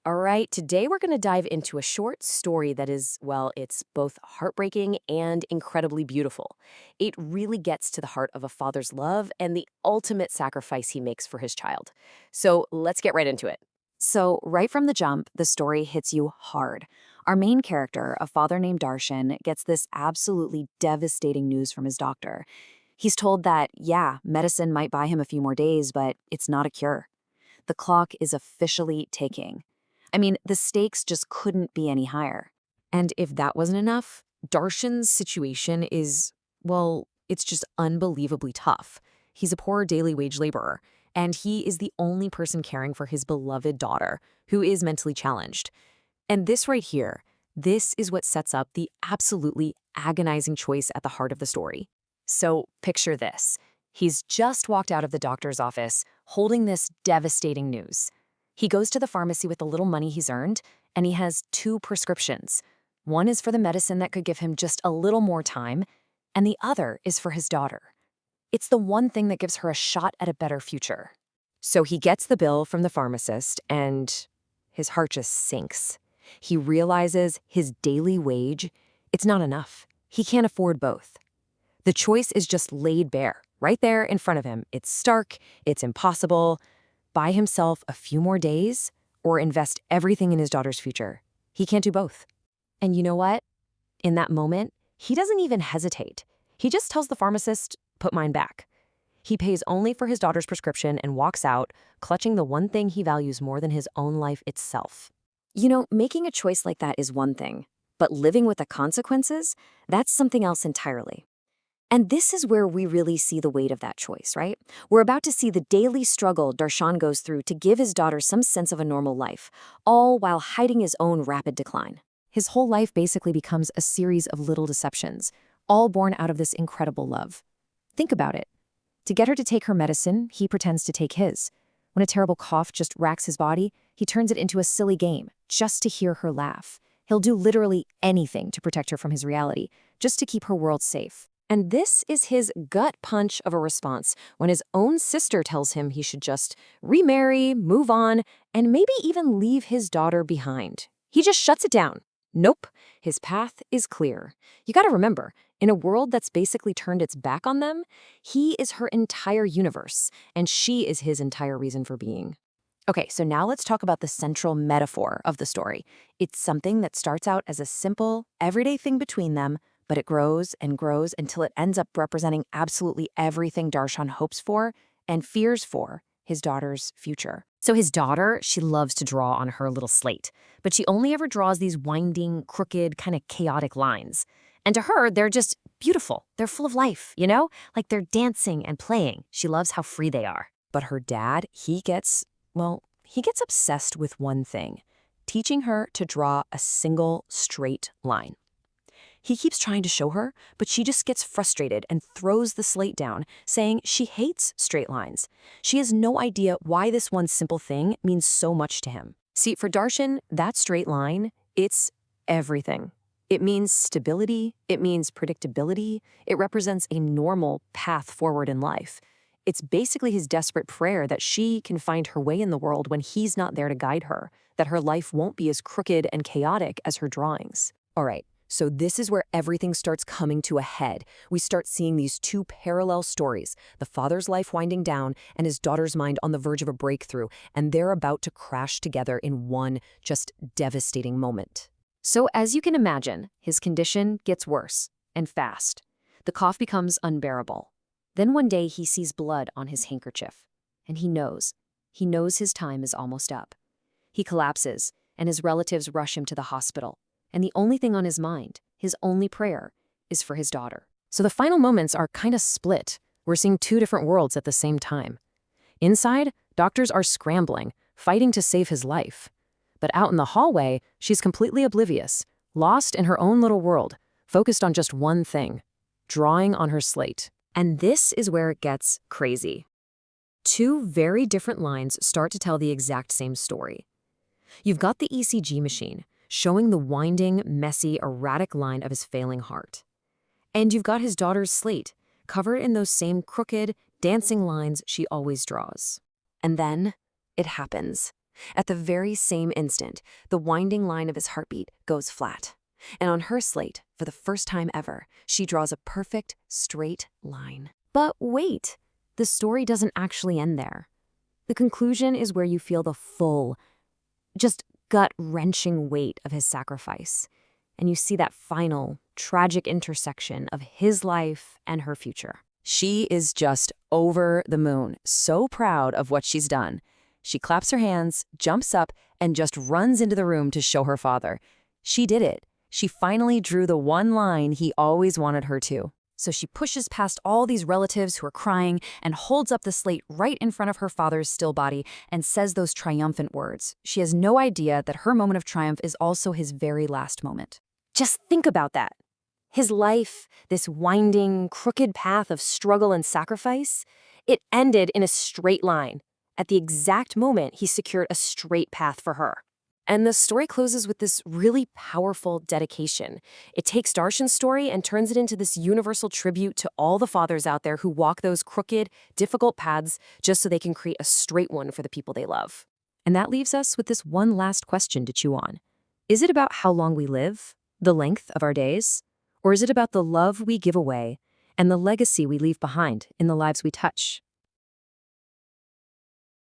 All right, today we're going to dive into a short story that is, well, it's both heartbreaking and incredibly beautiful. It really gets to the heart of a father's love and the ultimate sacrifice he makes for his child. So let's get right into it. So, right from the jump, the story hits you hard. Our main character, a father named Darshan, gets this absolutely devastating news from his doctor. He's told that, yeah, medicine might buy him a few more days, but it's not a cure. The clock is officially ticking. I mean, the stakes just couldn't be any higher. And if that wasn't enough, Darshan's situation is, well, it's just unbelievably tough. He's a poor daily wage laborer, and he is the only person caring for his beloved daughter, who is mentally challenged. And this right here, this is what sets up the absolutely agonizing choice at the heart of the story. So picture this. He's just walked out of the doctor's office holding this devastating news. He goes to the pharmacy with the little money he's earned, and he has two prescriptions. One is for the medicine that could give him just a little more time, and the other is for his daughter. It's the one thing that gives her a shot at a better future. So he gets the bill from the pharmacist, and his heart just sinks. He realizes his daily wage, it's not enough. He can't afford both. The choice is just laid bare, right there in front of him. It's stark, it's impossible. Buy himself a few more days or invest everything in his daughter's future. He can't do both. And you know what? In that moment, he doesn't even hesitate. He just tells the pharmacist, put mine back. He pays only for his daughter's prescription and walks out, clutching the one thing he values more than his own life itself. You know, making a choice like that is one thing, but living with the consequences, that's something else entirely. And this is where we really see the weight of that choice, right? We're about to see the daily struggle Darshan goes through to give his daughter some sense of a normal life, all while hiding his own rapid decline. His whole life basically becomes a series of little deceptions, all born out of this incredible love. Think about it. To get her to take her medicine, he pretends to take his. When a terrible cough just racks his body, he turns it into a silly game, just to hear her laugh. He'll do literally anything to protect her from his reality, just to keep her world safe. And this is his gut punch of a response when his own sister tells him he should just remarry, move on, and maybe even leave his daughter behind. He just shuts it down. Nope, his path is clear. You gotta remember, in a world that's basically turned its back on them, he is her entire universe, and she is his entire reason for being. Okay, so now let's talk about the central metaphor of the story. It's something that starts out as a simple, everyday thing between them, but it grows and grows until it ends up representing absolutely everything Darshan hopes for and fears for his daughter's future. So his daughter, she loves to draw on her little slate, but she only ever draws these winding, crooked, kind of chaotic lines. And to her, they're just beautiful. They're full of life, you know? Like they're dancing and playing. She loves how free they are. But her dad, he gets obsessed with one thing, teaching her to draw a single straight line. He keeps trying to show her, but she just gets frustrated and throws the slate down, saying she hates straight lines. She has no idea why this one simple thing means so much to him. See, for Darshan, that straight line, it's everything. It means stability, it means predictability, it represents a normal path forward in life. It's basically his desperate prayer that she can find her way in the world when he's not there to guide her, that her life won't be as crooked and chaotic as her drawings. All right. So this is where everything starts coming to a head. We start seeing these two parallel stories, the father's life winding down and his daughter's mind on the verge of a breakthrough, and they're about to crash together in one just devastating moment. So as you can imagine, his condition gets worse, and fast. The cough becomes unbearable. Then one day he sees blood on his handkerchief, and he knows. He knows his time is almost up. He collapses, and his relatives rush him to the hospital. And the only thing on his mind, his only prayer, is for his daughter. So the final moments are kind of split. We're seeing two different worlds at the same time. Inside, doctors are scrambling, fighting to save his life. But out in the hallway, she's completely oblivious, lost in her own little world, focused on just one thing, drawing on her slate. And this is where it gets crazy. Two very different lines start to tell the exact same story. You've got the ECG machine, showing the winding, messy, erratic line of his failing heart. And you've got his daughter's slate, covered in those same crooked, dancing lines she always draws. And then it happens. At the very same instant, the winding line of his heartbeat goes flat. And on her slate, for the first time ever, she draws a perfect, straight line. But wait, the story doesn't actually end there. The conclusion is where you feel the full, just gut-wrenching weight of his sacrifice. And you see that final, tragic intersection of his life and her future. She is just over the moon, so proud of what she's done. She claps her hands, jumps up, and just runs into the room to show her father. She did it. She finally drew the one line he always wanted her to. So she pushes past all these relatives who are crying and holds up the slate right in front of her father's still body and says those triumphant words. She has no idea that her moment of triumph is also his very last moment. Just think about that. His life, this winding, crooked path of struggle and sacrifice, it ended in a straight line. At the exact moment he secured a straight path for her. And the story closes with this really powerful dedication. It takes Darshan's story and turns it into this universal tribute to all the fathers out there who walk those crooked, difficult paths just so they can create a straight one for the people they love. And that leaves us with this one last question to chew on. Is it about how long we live, the length of our days? Or is it about the love we give away and the legacy we leave behind in the lives we touch?